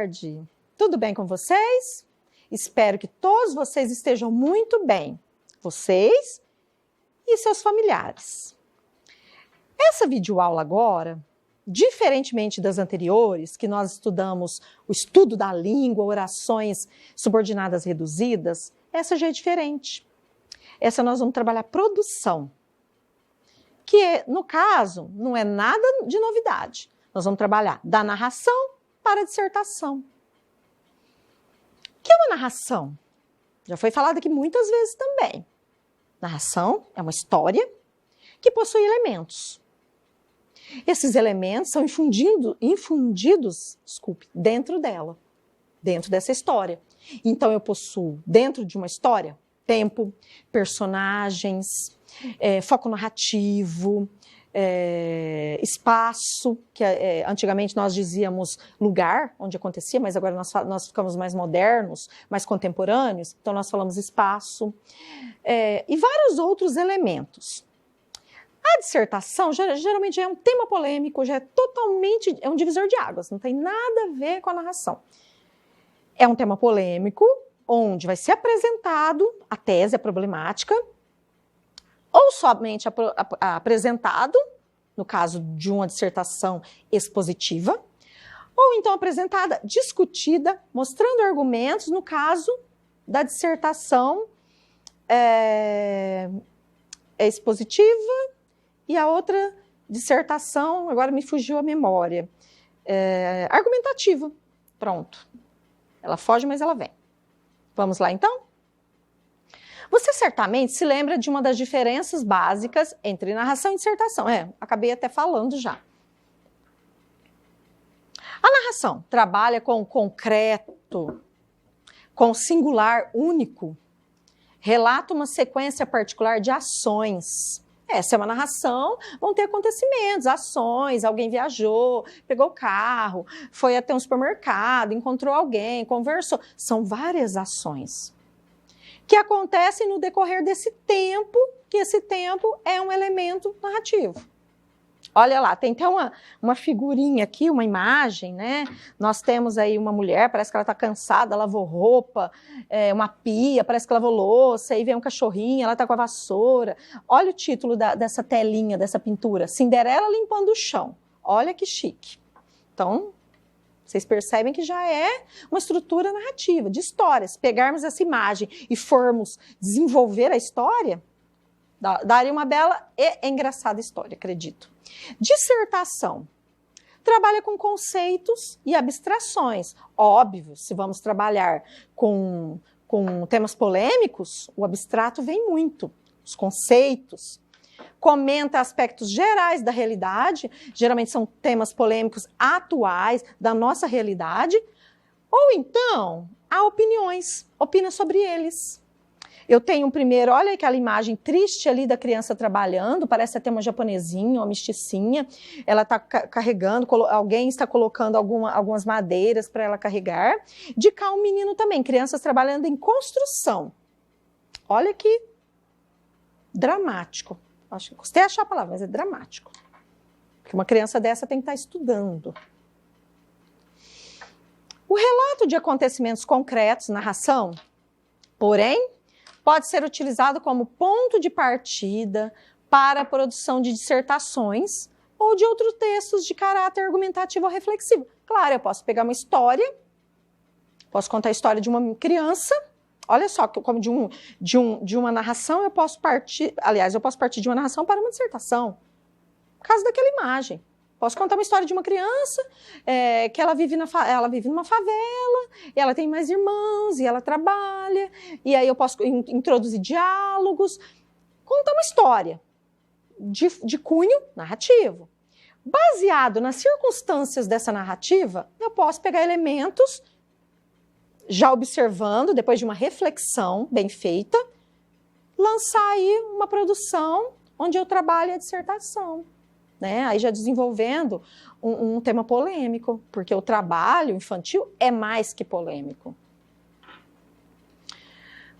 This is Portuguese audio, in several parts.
tarde. Tudo bem com vocês? Espero que todos vocês estejam muito bem. Vocês e seus familiares. Essa videoaula agora, diferentemente das anteriores, que nós estudamos o estudo da língua, orações subordinadas reduzidas, essa já é diferente. Essa nós vamos trabalhar produção, que no caso não é nada de novidade. Nós vamos trabalhar da narração para a dissertação. O que é uma narração? Já foi falado aqui muitas vezes também. Narração é uma história que possui elementos. Esses elementos são infundidos, dentro dela, dentro dessa história. Então eu possuo, dentro de uma história, tempo, personagens, foco narrativo, espaço, que antigamente nós dizíamos lugar onde acontecia, mas agora nós ficamos mais modernos, mais contemporâneos, então nós falamos espaço, e vários outros elementos. A dissertação geralmente é um tema polêmico, já é um divisor de águas, não tem nada a ver com a narração. É um tema polêmico, onde vai ser apresentado a tese, a problemática, ou somente apresentado, no caso de uma dissertação expositiva, ou então apresentada, discutida, mostrando argumentos, no caso da dissertação expositiva, e a outra dissertação, agora me fugiu a memória, argumentativa. Pronto. Ela foge, mas ela vem. Vamos lá, então? Você certamente se lembra de uma das diferenças básicas entre narração e dissertação. Acabei até falando já. A narração trabalha com o concreto, com o singular único, relata uma sequência particular de ações. Essa é uma narração, vão ter acontecimentos, ações, alguém viajou, pegou o carro, foi até um supermercado, encontrou alguém, conversou. São várias ações que acontecem no decorrer desse tempo, que esse tempo é um elemento narrativo. Olha lá, tem até uma figurinha aqui, uma imagem, né? Nós temos aí uma mulher, parece que ela está cansada, lavou roupa, uma pia, parece que lavou louça, aí vem um cachorrinho, ela está com a vassoura. Olha o título dessa telinha, dessa pintura, Cinderela limpando o chão. Olha que chique. Então, vocês percebem que já é uma estrutura narrativa, de histórias. Se pegarmos essa imagem e formos desenvolver a história, daria uma bela e engraçada história, acredito. Dissertação. Trabalha com conceitos e abstrações. Óbvio, se vamos trabalhar com temas polêmicos, o abstrato vem muito. Os conceitos. Comenta aspectos gerais da realidade, geralmente são temas polêmicos atuais da nossa realidade, ou então há opiniões, opina sobre eles. Eu tenho um primeiro, olha aquela imagem triste ali da criança trabalhando, parece até uma japonesinha, uma mesticinha, ela está carregando, alguém está colocando algumas madeiras para ela carregar. De cá um menino também, crianças trabalhando em construção. Olha que dramático. Acho que custei achar a palavra, mas é dramático. Porque uma criança dessa tem que estar estudando. O relato de acontecimentos concretos, narração, porém, pode ser utilizado como ponto de partida para a produção de dissertações ou de outros textos de caráter argumentativo ou reflexivo. Claro, eu posso pegar uma história, posso contar a história de uma criança. Olha só, como de uma narração eu posso partir, aliás, eu posso partir de uma narração para uma dissertação. Por causa daquela imagem. Posso contar uma história de uma criança que ela vive numa favela, e ela tem mais irmãos, e ela trabalha, e aí eu posso introduzir diálogos, contar uma história de cunho narrativo. Baseado nas circunstâncias dessa narrativa, eu posso pegar elementos já observando, depois de uma reflexão bem feita, lançar aí uma produção onde eu trabalho a dissertação, né? Aí já desenvolvendo um tema polêmico, porque o trabalho infantil é mais que polêmico.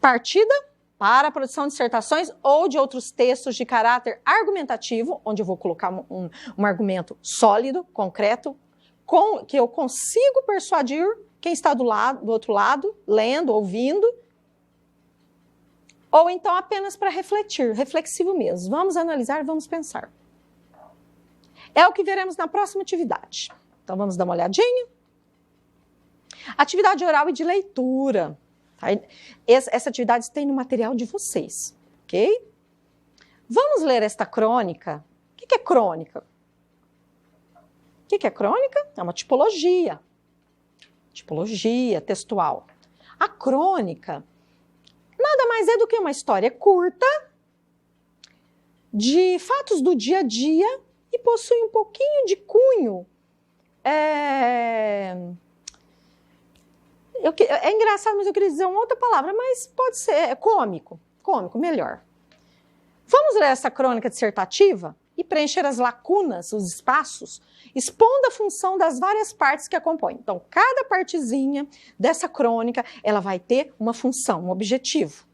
Partida para a produção de dissertações ou de outros textos de caráter argumentativo, onde eu vou colocar um argumento sólido, concreto, que eu consigo persuadir quem está do outro lado, lendo, ouvindo, ou então apenas para refletir, reflexivo mesmo. Vamos analisar, vamos pensar. É o que veremos na próxima atividade. Então vamos dar uma olhadinha. Atividade oral e de leitura. Tá? Essa atividade tem no material de vocês, ok? Vamos ler esta crônica. O que é crônica? O que é crônica? É uma tipologia. Tipologia textual. A crônica nada mais é do que uma história curta de fatos do dia a dia e possui um pouquinho de cunho. É engraçado, mas eu queria dizer uma outra palavra, mas pode ser cômico. Cômico, melhor. Vamos ler essa crônica dissertativa e preencher as lacunas, os espaços, expondo a função das várias partes que a compõem. Então, cada partezinha dessa crônica, ela vai ter uma função, um objetivo.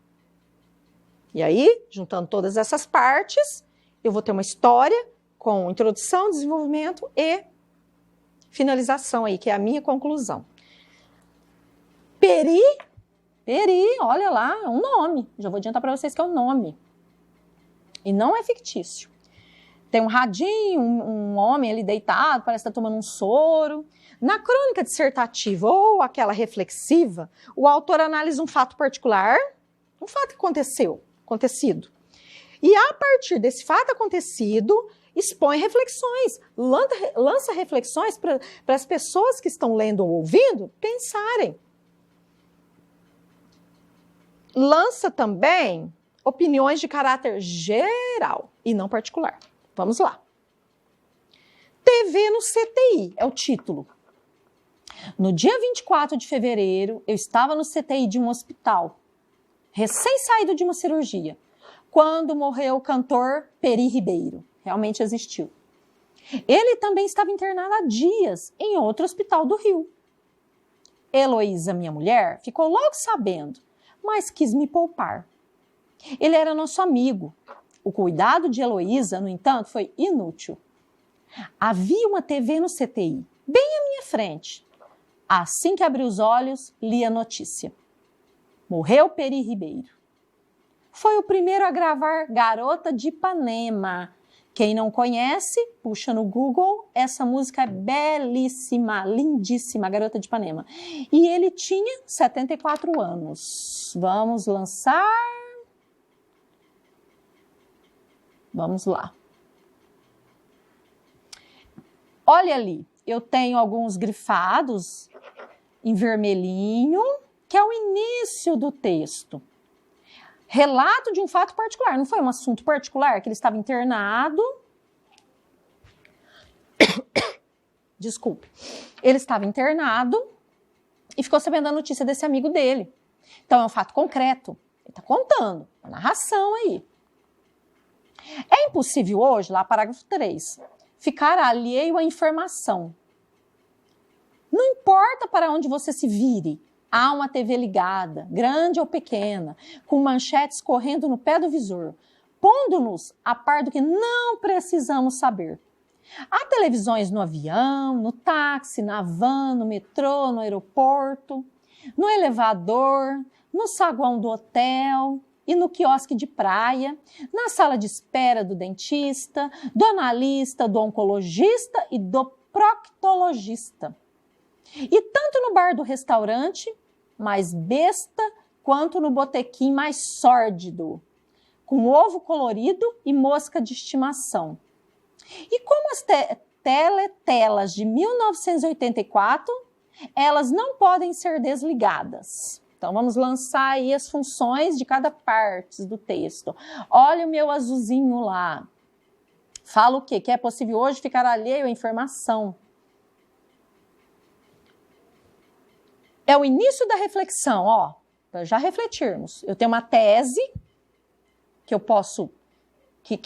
E aí, juntando todas essas partes, eu vou ter uma história com introdução, desenvolvimento e finalização aí, que é a minha conclusão. Peri, olha lá, é um nome. Já vou adiantar para vocês que é um nome. E não é fictício. Tem um radinho, um homem ali deitado, parece que está tomando um soro. Na crônica dissertativa ou aquela reflexiva, o autor analisa um fato particular, um fato que acontecido. E a partir desse fato acontecido, expõe reflexões, lança reflexões para as pessoas que estão lendo ou ouvindo pensarem. Lança também opiniões de caráter geral e não particular. Vamos lá. TV no CTI é o título. No dia 24 de fevereiro, eu estava no CTI de um hospital, recém-saído de uma cirurgia, quando morreu o cantor Peri Ribeiro. Realmente existiu. Ele também estava internado há dias em outro hospital do Rio. Heloísa, minha mulher, ficou logo sabendo, mas quis me poupar. Ele era nosso amigo. O cuidado de Heloísa, no entanto, foi inútil. Havia uma TV no CTI, bem à minha frente. Assim que abri os olhos, li a notícia. Morreu Peri Ribeiro. Foi o primeiro a gravar Garota de Ipanema. Quem não conhece, puxa no Google, essa música é belíssima, lindíssima, Garota de Ipanema. E ele tinha 74 anos. Vamos lançar. Vamos lá. Olha ali, eu tenho alguns grifados em vermelhinho, que é o início do texto. Relato de um fato particular, não foi um assunto particular, que ele estava internado. Desculpe. Ele estava internado e ficou sabendo da notícia desse amigo dele. Então é um fato concreto. Ele está contando, uma narração aí. É impossível hoje, lá parágrafo 3, ficar alheio à informação. Não importa para onde você se vire, há uma TV ligada, grande ou pequena, com manchetes correndo no pé do visor, pondo-nos a par do que não precisamos saber. Há televisões no avião, no táxi, na van, no metrô, no aeroporto, no elevador, no saguão do hotel e no quiosque de praia, na sala de espera do dentista, do analista, do oncologista e do proctologista. E tanto no bar do restaurante, mais besta, quanto no botequim mais sórdido, com ovo colorido e mosca de estimação. E como as teletelas de 1984, elas não podem ser desligadas. Então, vamos lançar aí as funções de cada parte do texto. Olha o meu azulzinho lá. Fala o quê? Que é possível hoje ficar alheio à informação. É o início da reflexão, ó, para já refletirmos. Eu tenho uma tese que eu posso, que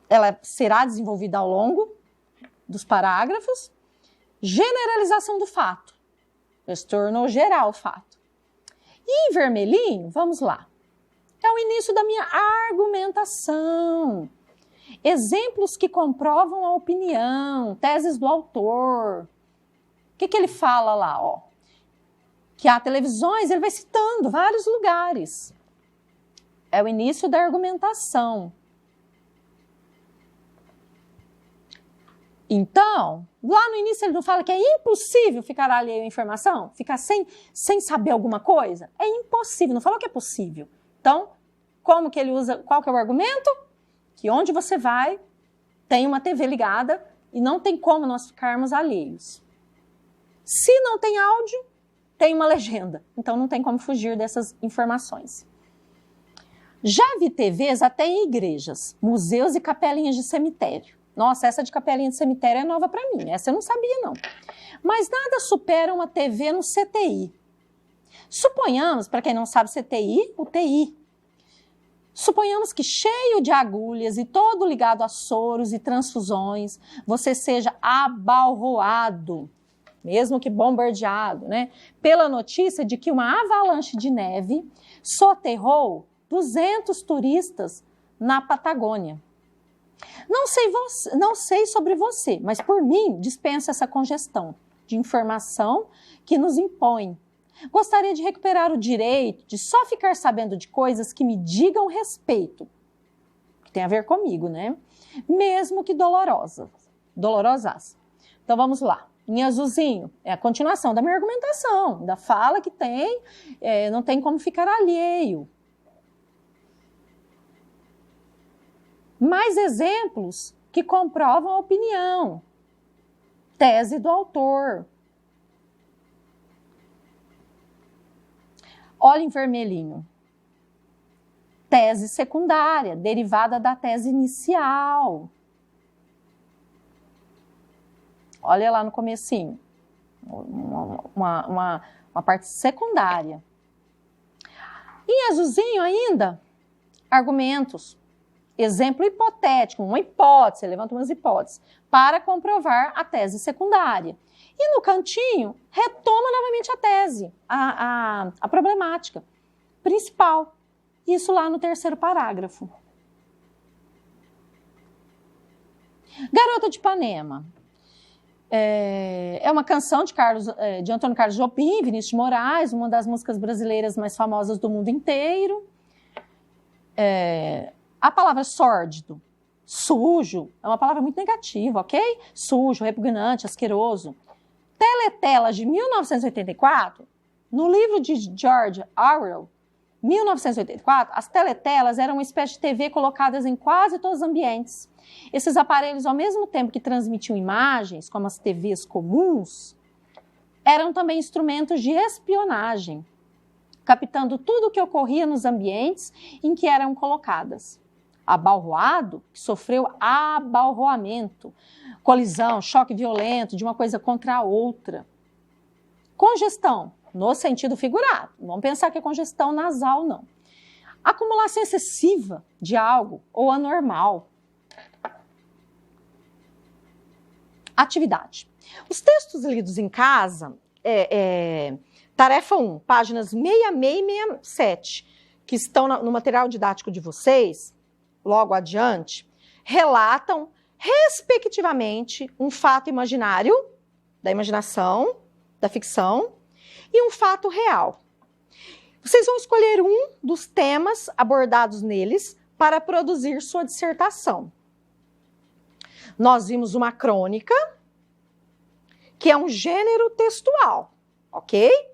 ela será desenvolvida ao longo dos parágrafos. Generalização do fato. Já se tornou geral o fato. E em vermelhinho, vamos lá. É o início da minha argumentação. Exemplos que comprovam a opinião, teses do autor. que ele fala lá? Ó, que há televisões, ele vai citando vários lugares. É o início da argumentação. Então, lá no início ele não fala que é impossível ficar alheio à informação? Ficar sem saber alguma coisa? É impossível, não falou que é possível. Então, como que ele usa, qual que é o argumento? Que onde você vai, tem uma TV ligada e não tem como nós ficarmos alheios. Se não tem áudio, tem uma legenda. Então, não tem como fugir dessas informações. Já vi TVs até em igrejas, museus e capelinhas de cemitério. Nossa, essa de capelinha de cemitério é nova para mim, essa eu não sabia não. Mas nada supera uma TV no CTI. Suponhamos, para quem não sabe CTI, UTI. Suponhamos que cheio de agulhas e todo ligado a soros e transfusões, você seja abalroado, mesmo que bombardeado, né, pela notícia de que uma avalanche de neve soterrou 200 turistas na Patagônia. Não sei sobre você, mas por mim dispensa essa congestão de informação que nos impõe. Gostaria de recuperar o direito de só ficar sabendo de coisas que me digam respeito, que tem a ver comigo, né? Mesmo que dolorosas. Então vamos lá. Em azulzinho, é a continuação da minha argumentação, da fala que tem, não tem como ficar alheio. Mais exemplos que comprovam a opinião. Tese do autor. Olha em vermelhinho. Tese secundária, derivada da tese inicial. Olha lá no comecinho. Uma parte secundária. Em azulzinho ainda, argumentos. Exemplo hipotético, uma hipótese, levanta umas hipóteses, para comprovar a tese secundária. E no cantinho, retoma novamente a tese, a problemática principal. Isso lá no terceiro parágrafo. Garota de Ipanema. É uma canção de Antônio Carlos Jobim, Vinícius de Moraes, uma das músicas brasileiras mais famosas do mundo inteiro. A palavra sórdido, sujo, é uma palavra muito negativa, ok? Sujo, repugnante, asqueroso. Teletelas de 1984, no livro de George Orwell, 1984, as teletelas eram uma espécie de TV colocadas em quase todos os ambientes. Esses aparelhos, ao mesmo tempo que transmitiam imagens, como as TVs comuns, eram também instrumentos de espionagem, captando tudo o que ocorria nos ambientes em que eram colocadas. Abalroado, que sofreu abalroamento, colisão, choque violento de uma coisa contra a outra. Congestão, no sentido figurado. Não vamos pensar que é congestão nasal, não. Acumulação excessiva de algo ou anormal. Atividade. Os textos lidos em casa, tarefa 1, páginas 66 e 67, que estão no material didático de vocês, logo adiante, relatam, respectivamente, um fato imaginário, da imaginação, da ficção, e um fato real. Vocês vão escolher um dos temas abordados neles para produzir sua dissertação. Nós vimos uma crônica, que é um gênero textual, ok?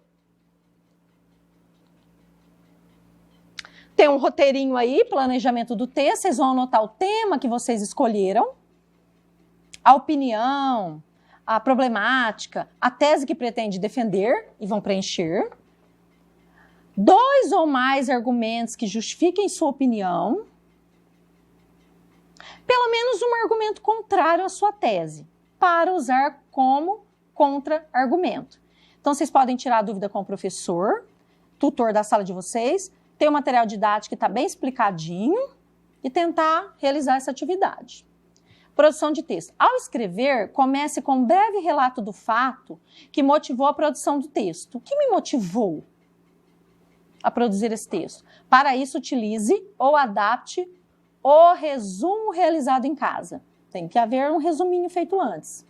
Tem um roteirinho aí, planejamento do texto, vocês vão anotar o tema que vocês escolheram, a opinião, a problemática, a tese que pretende defender e vão preencher. 2 ou mais argumentos que justifiquem sua opinião. Pelo menos um argumento contrário à sua tese, para usar como contra-argumento. Então, vocês podem tirar a dúvida com o professor, tutor da sala de vocês, ter o material didático que está bem explicadinho e tentar realizar essa atividade. Produção de texto. Ao escrever, comece com um breve relato do fato que motivou a produção do texto. O que me motivou a produzir esse texto? Para isso, utilize ou adapte o resumo realizado em casa. Tem que haver um resuminho feito antes.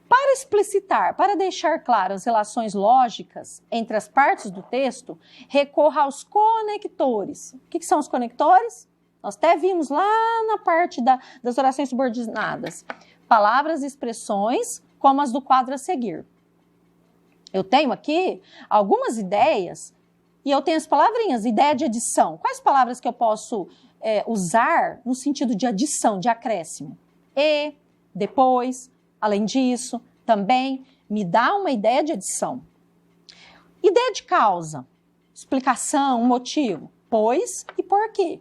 Para explicitar, para deixar claras as relações lógicas entre as partes do texto, recorra aos conectores. O que são os conectores? Nós até vimos lá na parte das orações subordinadas. Palavras e expressões como as do quadro a seguir. Eu tenho aqui algumas ideias e eu tenho as palavrinhas, ideia de adição. Quais palavras que eu posso usar no sentido de adição, de acréscimo? E, depois, além disso, também me dá uma ideia de adição. Ideia de causa, explicação, motivo, pois e porquê.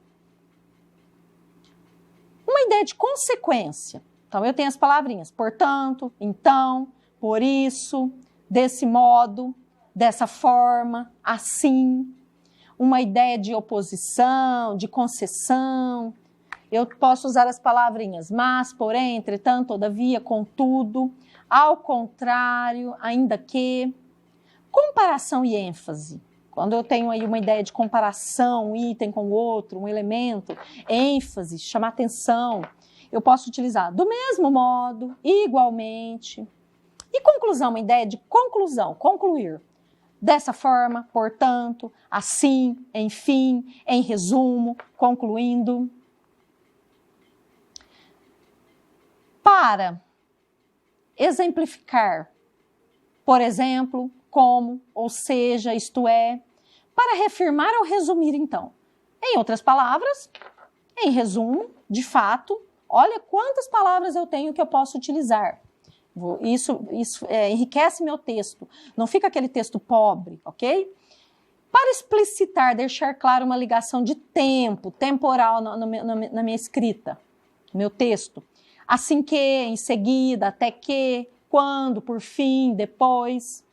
Uma ideia de consequência. Então, eu tenho as palavrinhas, portanto, então, por isso, desse modo, dessa forma, assim. Uma ideia de oposição, de concessão. Eu posso usar as palavrinhas mas, porém, entretanto, todavia, contudo, ao contrário, ainda que. Comparação e ênfase. Quando eu tenho aí uma ideia de comparação, um item com o outro, um elemento, ênfase, chamar atenção, eu posso utilizar do mesmo modo, igualmente. E conclusão, uma ideia de conclusão, concluir. Dessa forma, portanto, assim, enfim, em resumo, concluindo. Para exemplificar, por exemplo, como, ou seja, isto é, para reafirmar ou resumir, então. Em outras palavras, em resumo, de fato, olha quantas palavras eu tenho que eu posso utilizar. Isso enriquece meu texto, não fica aquele texto pobre, ok? Para explicitar, deixar claro uma ligação de tempo, temporal na minha escrita, no meu texto. Assim que, em seguida, até que, quando, por fim, depois.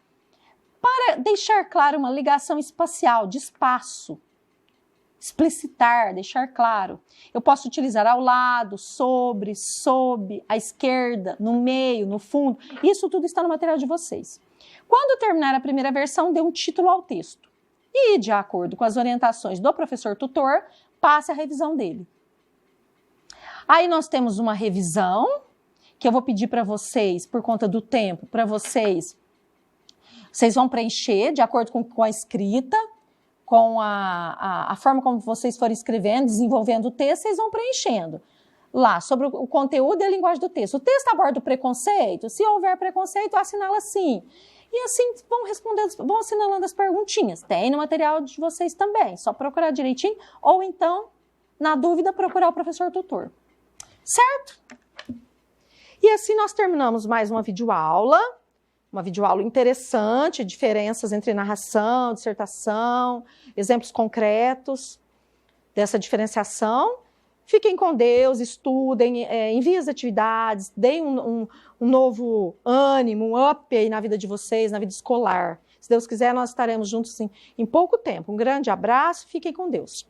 Para deixar claro uma ligação espacial, de espaço. Explicitar, deixar claro. Eu posso utilizar ao lado, sobre, sob, à esquerda, no meio, no fundo. Isso tudo está no material de vocês. Quando terminar a primeira versão, dê um título ao texto. E, de acordo com as orientações do professor tutor, passe a revisão dele. Aí nós temos uma revisão, que eu vou pedir para vocês, por conta do tempo, para vocês vão preencher de acordo com a escrita, com a forma como vocês forem escrevendo, desenvolvendo o texto, vocês vão preenchendo. Lá, sobre o conteúdo e a linguagem do texto. O texto aborda o preconceito? Se houver preconceito, assinala assim. E assim vão assinalando as perguntinhas. Tem no material de vocês também, só procurar direitinho, ou então, na dúvida, procurar o professor tutor. Certo? E assim nós terminamos mais uma videoaula interessante, diferenças entre narração, dissertação, exemplos concretos dessa diferenciação. Fiquem com Deus, estudem, enviem as atividades, deem um novo ânimo, um up aí na vida de vocês, na vida escolar. Se Deus quiser, nós estaremos juntos em pouco tempo. Um grande abraço, fiquem com Deus.